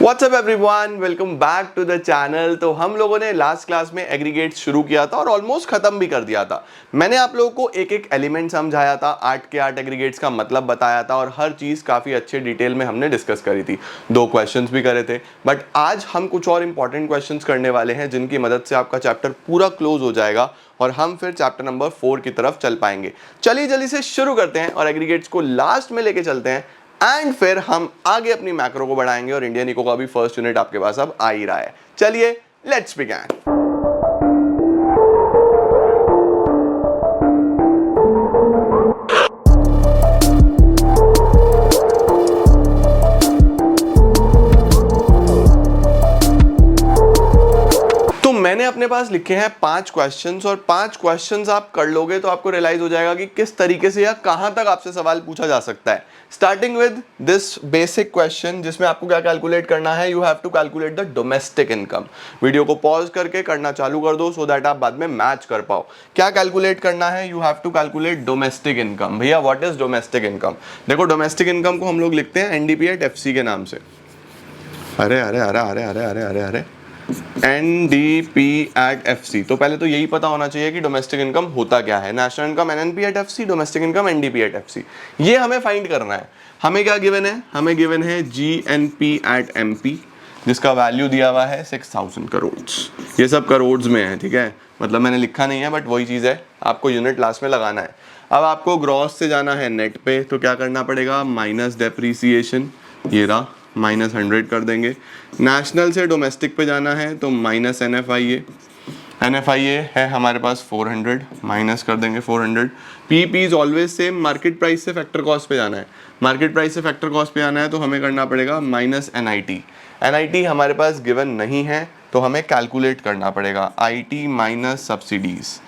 WhatsApp everyone, welcome back to the channel. तो हम लोगों ने लास्ट क्लास में एग्रीगेट शुरू किया था और ऑलमोस्ट खत्म भी कर दिया था। मैंने आप लोगों को एक एक एलिमेंट समझाया था, 8 के 8 एग्रीगेट्स का मतलब बताया था और हर चीज़ काफ़ी अच्छे डिटेल में हमने डिस्कस करी थी। 2 क्वेश्चंस भी करे थे, बट आज हम कुछ और इंपॉर्टेंट क्वेश्चंस करने वाले हैं जिनकी मदद से आपका चैप्टर पूरा क्लोज हो जाएगा और हम फिर चैप्टर नंबर 4 की तरफ चल पाएंगे। चलिए जल्दी से शुरू करते हैं और एग्रीगेट्स को लास्ट में लेके चलते हैं एंड फिर हम आगे अपनी मैक्रो को बढ़ाएंगे और इंडियन इको का भी फर्स्ट यूनिट आपके पास अब आ ही रहा है। चलिए लेट्स बिगिन। तो मैंने अपने पास लिखे हैं 5 क्वेश्चंस और 5 क्वेश्चंस आप कर लोगे तो आपको रियलाइज हो जाएगा कि किस तरीके से या कहां तक आपसे सवाल पूछा जा सकता है। Starting with this basic question जिसमें आपको क्या कैलकुलेट करना है, you have to calculate the domestic income. Video को पॉज करके करना चालू कर दो सो दैट आप बाद में मैच कर पाओ। क्या कैलकुलेट करना है? You have to calculate domestic income. भैया व्हाट इज डोमेस्टिक इनकम? देखो डोमेस्टिक इनकम को हम लोग लिखते हैं NDP@FC के नाम से। अरे अरे अरे अरे अरे अरे अरे अरे NDP@FC। तो पहले तो यही पता होना चाहिए कि डोमेस्टिक इनकम होता क्या है। National income NNP@FC, domestic income NDP@FC। ये हमें फाइंड करना है। हमें क्या गिवन है? हमें गिवन है GNP@MP जिसका वैल्यू दिया हुआ है 6000 करोड़। ये सब करोड़ में है, ठीक है, मतलब मैंने लिखा नहीं है बट वही चीज़ है, आपको यूनिट लास्ट में लगाना है। अब आपको ग्रॉस से जाना है नेट पे, तो क्या करना पड़ेगा? माइनस डेप्रीसिएशन, ये रहा, -100 कर देंगे। नेशनल से डोमेस्टिक पे जाना है तो माइनस NFIA है हमारे पास 400, माइनस कर देंगे 400। PP is always same, market price से फैक्टर कॉस्ट पे जाना है। मार्केट प्राइस से फैक्टर कॉस्ट पे जाना है तो हमें करना पड़ेगा माइनस NIT हमारे पास गिवन नहीं है तो हमें कैलकुलेट करना पड़ेगा। IT माइनस सब्सिडीज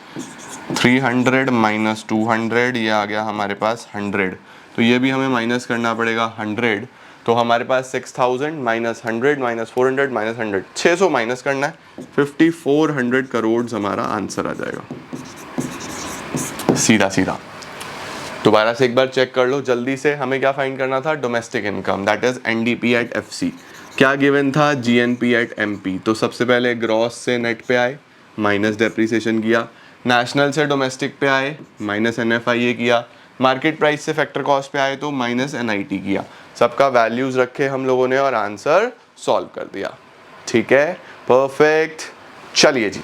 300 माइनस 200, ये आ गया हमारे पास 100, तो ये भी हमें माइनस करना पड़ेगा 100। तो हमारे पास 6000 माइनस 100 माइनस 400 माइनस 100, 600 माइनस करना है, 5400 करोड़ हमारा आंसर आ जाएगा। सीधा सीधा। दोबारा से एक बार चेक कर लो जल्दी से। हमें क्या फाइंड करना था? Domestic income, that is NDP@FC। क्या गिवन था? GNP@MP। तो सबसे पहले ग्रॉस से नेट पे आए, माइनस डेप्रीसिएशन किया। नेशनल से डोमेस्टिक पे आए, माइनस NFIA किया। मार्केट प्राइस से फैक्टर कॉस्ट पे आए तो माइनस NIT किया। सबका वैल्यूज रखे हम लोगों ने और आंसर सॉल्व कर दिया। ठीक है, परफेक्ट। चलिए जी,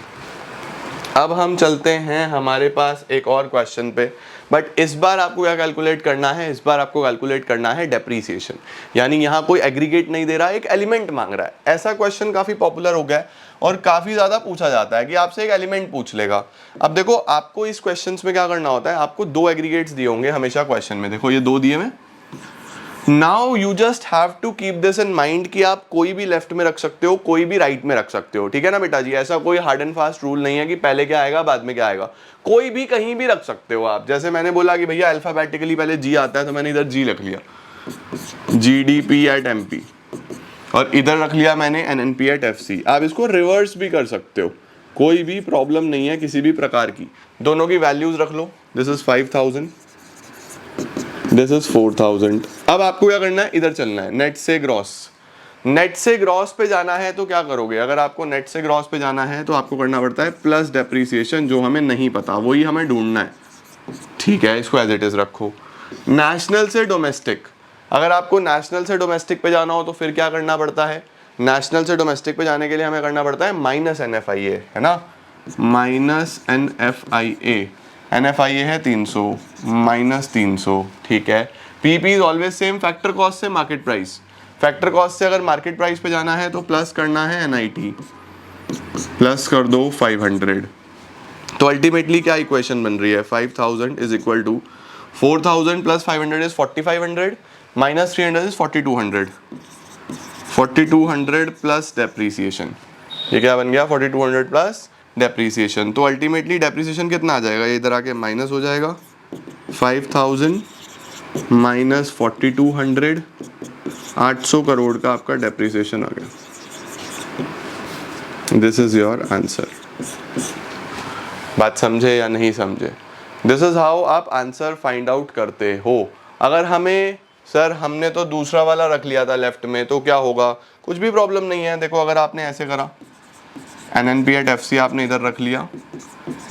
अब हम चलते हैं हमारे पास एक और क्वेश्चन पे, बट इस बार आपको क्या कैलकुलेट करना है? इस बार आपको कैलकुलेट करना है डेप्रीसिएशन। यानी यहाँ कोई एग्रीगेट नहीं दे रहा है, एक एलिमेंट मांग रहा है। ऐसा क्वेश्चन काफी पॉपुलर हो गया है और काफी ज्यादा पूछा जाता है कि आपसे एक एलिमेंट पूछ लेगा। अब देखो आपको इस क्वेश्चन में क्या करना होता है, आपको 2 एग्रीगेट्स दिए होंगे हमेशा क्वेश्चन में। देखो ये 2 दिए में। Now you just have to keep this in mind कि आप कोई भी लेफ्ट में रख सकते हो, कोई भी राइट में रख सकते हो, ठीक है ना बेटा जी। ऐसा कोई हार्ड एंड फास्ट रूल नहीं है कि पहले क्या आएगा बाद में क्या आएगा। कोई भी कहीं भी रख सकते हो आप। जैसे मैंने बोला कि भैया अल्फाबेटिकली पहले G आता है तो मैंने इधर G रख लिया, GDP@MP, और इधर रख लिया मैंने NNP@FC। आप इसको रिवर्स भी कर सकते हो, कोई भी प्रॉब्लम नहीं है किसी भी प्रकार की। दोनों की वैल्यूज रख लो। This is 5000, this is 4000। अब आपको क्या करना है? इधर चलना है, नेट से ग्रॉस। नेट से ग्रॉस पे जाना है तो क्या करोगे? अगर आपको नेट से ग्रॉस पे जाना है तो आपको करना पड़ता है प्लस डेप्रीसिएशन, जो हमें नहीं पता वही हमें ढूंढना है। ठीक है, इसको एज इट इज रखो। नेशनल से डोमेस्टिक, अगर आपको नेशनल से डोमेस्टिक पे जाना हो तो फिर क्या करना पड़ता है? नेशनल से डोमेस्टिक पे जाने के लिए हमें करना पड़ता है माइनस NFIA, है ना, माइनस NFIA है 300 माइनस 300। ठीक है, PP is always same, factor cost से मार्केट प्राइस। फैक्टर कॉस्ट से अगर मार्केट प्राइस पे जाना है तो प्लस करना है NIT, प्लस कर दो 500। तो अल्टीमेटली क्या इक्वेशन बन रही है? 5000 is equal to 4000 plus 500 is 4500, minus 300 is 4200। 4200 plus depreciation, ये क्या बन गया? 4200 प्लस डेप्रीसिएशन। तो अल्टीमेटली डेप्रीसिएशन कितना आ जाएगा? ये इधर आके माइनस हो जाएगा, 5000 माइनस 4200, 800 करोड़ का आपका डेप्रीसिएशन आ गया। This is your answer. बात समझे या नहीं समझे? दिस इज हाउ आप आंसर फाइंड आउट करते हो। अगर हमें सर हमने तो दूसरा वाला रख लिया था लेफ्ट में, तो क्या होगा? कुछ भी प्रॉब्लम नहीं है। देखो अगर आपने ऐसे करा, NNP एट FC आपने इधर रख लिया,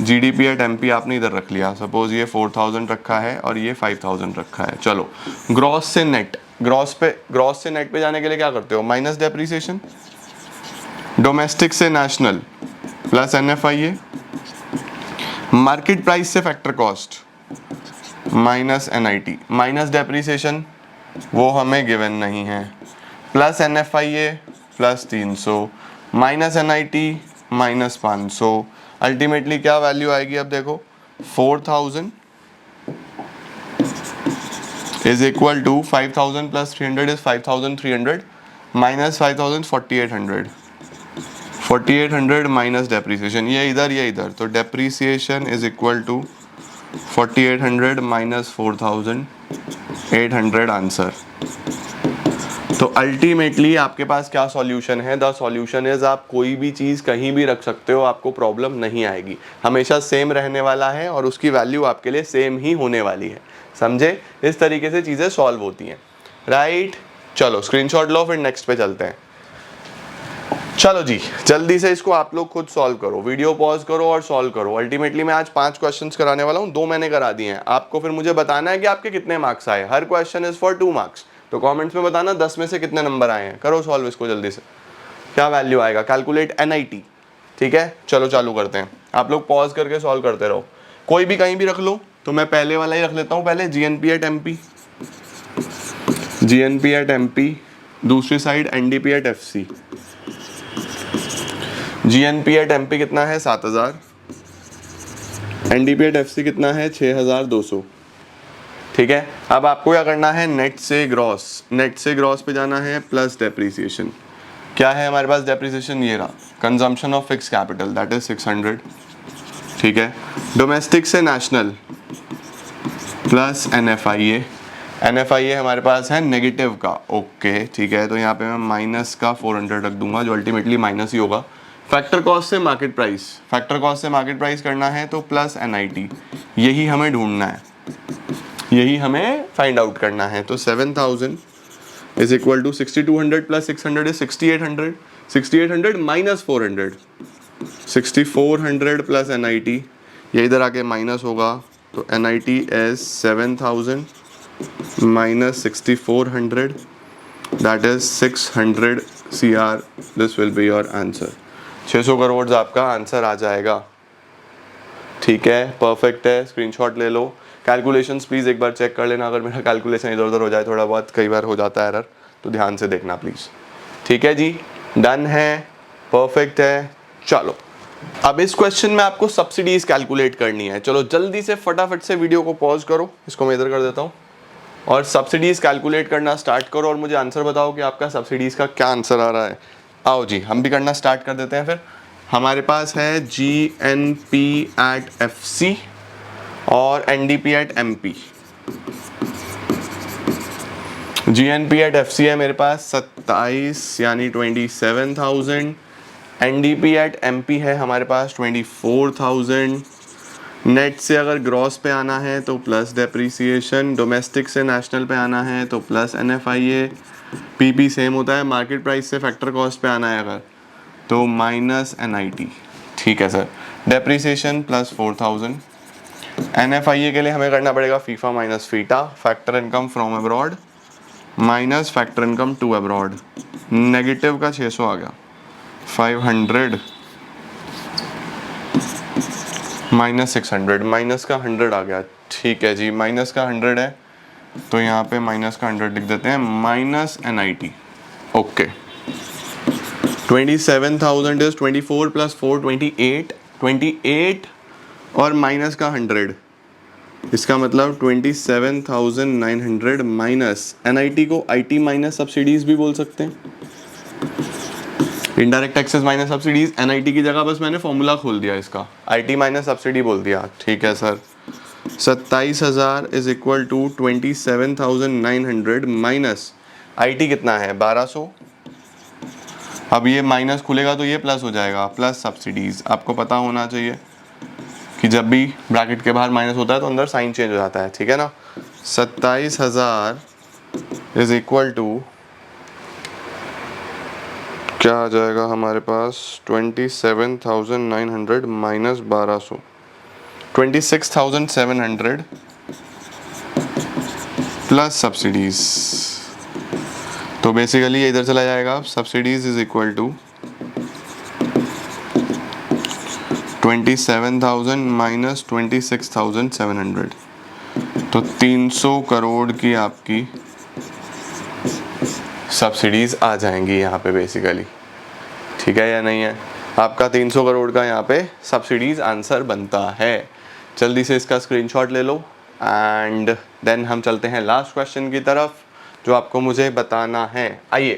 GDP एट MP आपने इधर रख लिया। सपोज ये 4000 रखा है और ये 5000 रखा है। चलो ग्रॉस से नेट, ग्रॉस से नेट पे जाने के लिए क्या करते हो? माइनस डेप्रीसिएशन, डोमेस्टिक से national plus NFIA, market price से factor cost minus NIT, minus depreciation वो हमें गिवन नहीं है, plus NFIA plus 300, minus NIT minus 500। Ultimately क्या वैल्यू आएगी? अब देखो 4000 is equal to 5000 plus 300 is 5300 minus 5000 4800, 4800 minus depreciation, ये इधर, तो depreciation is equal to 4800 minus 4800 answer. तो अल्टीमेटली आपके पास क्या सॉल्यूशन है? द सॉल्यूशन इज आप कोई भी चीज़ कहीं भी रख सकते हो, आपको प्रॉब्लम नहीं आएगी, हमेशा सेम रहने वाला है और उसकी वैल्यू आपके लिए सेम ही होने वाली है। समझे? इस तरीके से चीज़ें सॉल्व होती हैं, राइट? चलो स्क्रीनशॉट लो, फिर नेक्स्ट पे चलते हैं। चलो जी जल्दी से इसको आप लोग खुद सॉल्व करो, वीडियो पॉज करो और सॉल्व करो। अल्टीमेटली मैं आज 5 क्वेश्चंस कराने वाला हूँ, 2 मैंने करा दिए हैं। आपको फिर मुझे बताना है कि आपके कितने मार्क्स आए। हर क्वेश्चन इज फॉर 2 मार्क्स, तो कमेंट्स में बताना 10 में से कितने नंबर आए हैं। करो सॉल्व इसको जल्दी से। क्या वैल्यू आएगा? Calculate NIT। ठीक है, चलो चालू करते हैं। आप लोग पॉज करके सॉल्व करते रहो, कोई भी कहीं भी रख लो। तो मैं पहले वाला ही रख लेता हूँ पहले, GNP at MP, GNP at MP, दूसरी side NDP at FC। GNP at MP कितना है? 7000, NDP एट FC कितना है? 6200। ठीक है, अब आपको क्या करना है? नेट से ग्रॉस, नेट से ग्रॉस पे जाना है, प्लस डेप्रीसिएशन। क्या है हमारे पास डेप्रीसिएशन? ये रहा, consumption of fix capital that is 600। ठीक है, डोमेस्टिक से नेशनल प्लस NFIA, NFIA हमारे पास है नेगेटिव का। ओके ठीक है, तो यहाँ पे मैं माइनस का 400 रख दूंगा, जो अल्टीमेटली माइनस ही होगा। फैक्टर कॉस्ट से मार्केट प्राइस, फैक्टर कॉस्ट से मार्केट प्राइस करना है तो प्लस NIT, यही हमें ढूंढना है, यही हमें फाइंड आउट करना है। तो 7000 is equal to 6200 plus 600 is 6800, 6800 minus 400, 6400 plus NIT, ये इधर आके माइनस होगा, तो NIT is 7000 minus 6400, that is 600 CR। This will be your answer. 600 crore आपका आंसर आ जाएगा। ठीक है, परफेक्ट है, स्क्रीनशॉट ले लो। कैलकुलेशंस प्लीज़ एक बार चेक कर लेना, अगर मेरा कैलकुलेशन इधर उधर हो जाए थोड़ा बहुत, कई बार हो जाता है एरर, तो ध्यान से देखना प्लीज़। ठीक है जी, डन है, परफेक्ट है। चलो अब इस क्वेश्चन में आपको सब्सिडीज कैलकुलेट करनी है। चलो जल्दी से फटाफट से वीडियो को पॉज करो, इसको मैं इधर कर देता हूँ, और सब्सिडीज कैलकुलेट करना स्टार्ट करो और मुझे आंसर बताओ कि आपका सब्सिडीज का क्या आंसर आ रहा है। आओ जी हम भी करना स्टार्ट कर देते हैं। फिर हमारे पास है GNP एट FC और NDP at MP। GNP at FC है मेरे पास 27 यानी 27,000, NDP एट MP है हमारे पास 24,000। नेट से अगर ग्रॉस पे आना है तो प्लस डेप्रीसिएशन, डोमेस्टिक से नेशनल पे आना है तो प्लस NFIA, PP सेम होता है, मार्केट प्राइस से फैक्टर कॉस्ट पे आना है अगर तो माइनस NIT। ठीक है सर, डेप्रीसिएशन प्लस 4000, NFIA के लिए हमें करना पड़ेगा FIFA minus FITA, factor income from abroad minus factor income to abroad, negative का 600 आ गया, 500 माइनस 600, माइनस का 100 आ गया। ठीक है जी, माइनस का 100 है तो यहाँ पे माइनस का 100 लिख देते हैं, minus NIT। Okay, 27,000 is 24 plus 4 28, 28 और माइनस का 100, इसका मतलब 27,900 माइनस NIT को IT माइनस सब्सिडीज भी बोल सकते हैं, indirect taxes minus subsidies. NIT की जगह बस मैंने फॉर्मूला खोल दिया इसका, IT माइनस सब्सिडी बोल दिया। ठीक है sir, 27,000 is equal to 27,900 minus IT कितना है 1200। अब ये माइनस खुलेगा तो ये प्लस हो जाएगा, प्लस सब्सिडीज। आपको पता होना चाहिए कि जब भी ब्रैकेट के बाहर माइनस होता है तो अंदर साइन चेंज हो जाता है। ठीक है ना, 27,000 इज इक्वल टू क्या आ जाएगा हमारे पास 27,900 माइनस 1200, 26,700 प्लस सब्सिडीज। तो बेसिकली ये इधर चला जाएगा, subsidies is equal to 27,000 minus 26,700। तो 300 करोड़ की आपकी सब्सिडीज़ आ जाएंगी यहाँ पे बेसिकली, ठीक है या नहीं है? आपका 300 करोड़ का यहाँ पे सब्सिडीज़ आंसर बनता है। जल्दी से इसका स्क्रीनशॉट ले लो एंड देन हम चलते हैं लास्ट क्वेश्चन की तरफ जो आपको मुझे बताना है। आइए,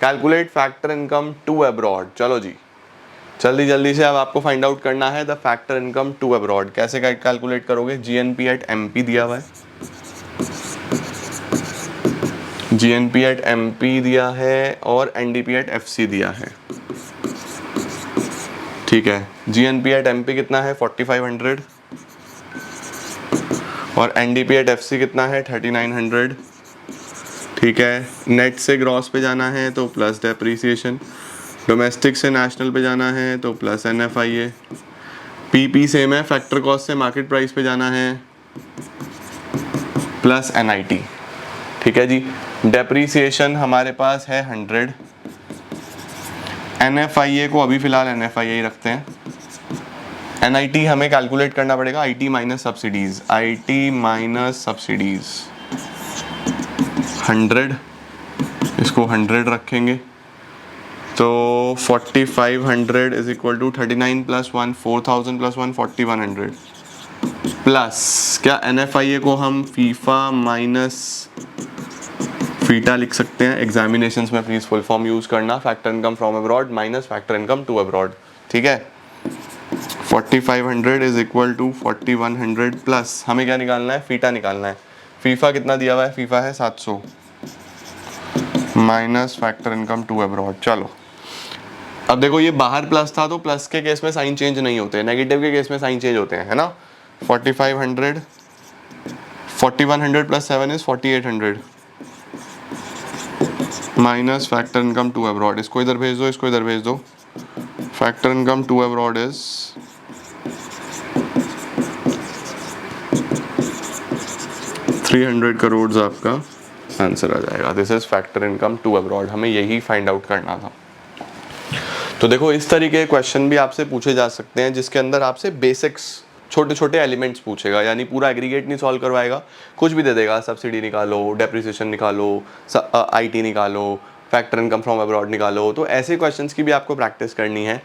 calculate factor income to abroad. चलो जी, जल्दी से अब आपको फाइंड आउट करना है the factor income to abroad. कैसे कैलकुलेट करोगे? जीएनपी एट एमपी दिया हुआ है, जीएनपी एट एमपी दिया है और एनडीपी एट एफसी दिया है, ठीक है। जीएनपी एट एमपी कितना है? 4500 और एनडीपी एट एफसी कितना है? 3900, ठीक है। नेट से ग्रॉस पे जाना है तो प्लस डेप्रीसिएशन, डोमेस्टिक से नेशनल पे जाना है तो प्लस एनएफआईए, पीपी सेम है, फैक्टर कॉस्ट से मार्केट प्राइस पे जाना है प्लस एनआईटी, ठीक है जी। डेप्रीसिएशन हमारे पास है 100, एनएफआईए को अभी फिलहाल एनएफआईए रखते हैं, एनआईटी हमें कैलकुलेट करना पड़ेगा, IT minus subsidies, IT minus subsidies 100, इसको 100 रखेंगे तो 4500 is equal to 39 plus 1 4000 plus 1 4100 plus क्या एनएफआईए को हम फीफा माइनस फीटा लिख सकते हैं। एग्जामिनेशंस में प्लीज फुल फॉर्म यूज करना, factor income from abroad minus factor income to abroad, ठीक है। 4500 इज इक्वल टू 4100 प्लस हमें क्या निकालना है? फीटा निकालना है। फीफा कितना दिया हुआ है? फीफा है 700 minus factor income to abroad. चलो अब देखो, ये बाहर प्लस था तो प्लस के केस में साइन चेंज नहीं होते, नेगेटिव के केस में साइन चेंज होते हैं, है ना। 4500 4100 plus 7 is 4800 minus factor income to abroad. इसको इधर भेज दो, इसको इधर भेज दो। Factor income to abroad is 300 crore आपका आंसर आ जाएगा। This is factor income to abroad, हमें यही फाइंड आउट करना था। तो देखो, इस तरीके के क्वेश्चन भी आपसे पूछे जा सकते हैं जिसके अंदर आपसे बेसिक्स छोटे छोटे एलिमेंट्स पूछेगा, यानी पूरा एग्रीगेट नहीं सॉल्व करवाएगा, कुछ भी दे देगा, सब्सिडी निकालो, डेप्रिसिएशन निकालो, आईटी निकालो, फैक्टर इनकम फ्रॉम अब्रॉड निकालो। तो ऐसे क्वेश्चंस की भी आपको प्रैक्टिस करनी है।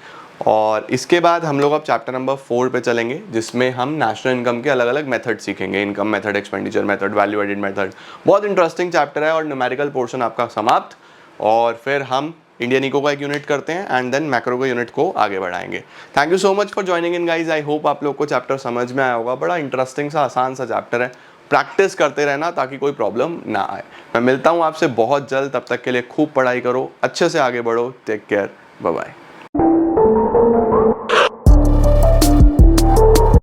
और इसके बाद हम लोग अब चैप्टर नंबर 4 पे चलेंगे जिसमें हम नेशनल इनकम के अलग अलग मेथड सीखेंगे, income method, expenditure method, value added method. बहुत इंटरेस्टिंग चैप्टर है और न्यूमेरिकल पोर्शन आपका समाप्त, और फिर हम इंडियन इको का एक यूनिट करते हैं एंड देन मैक्रो का यूनिट को आगे बढ़ाएंगे। Thank you so much for joining in guys. I hope आप लोग को चैप्टर समझ में आया होगा। बड़ा इंटरेस्टिंग सा, आसान सा चैप्टर है, प्रैक्टिस करते रहना ताकि कोई प्रॉब्लम ना आए। मैं मिलता हूँ आपसे बहुत जल्द, तब तक के लिए खूब पढ़ाई करो, अच्छे से आगे बढ़ो, टेक केयर, बाय बाय।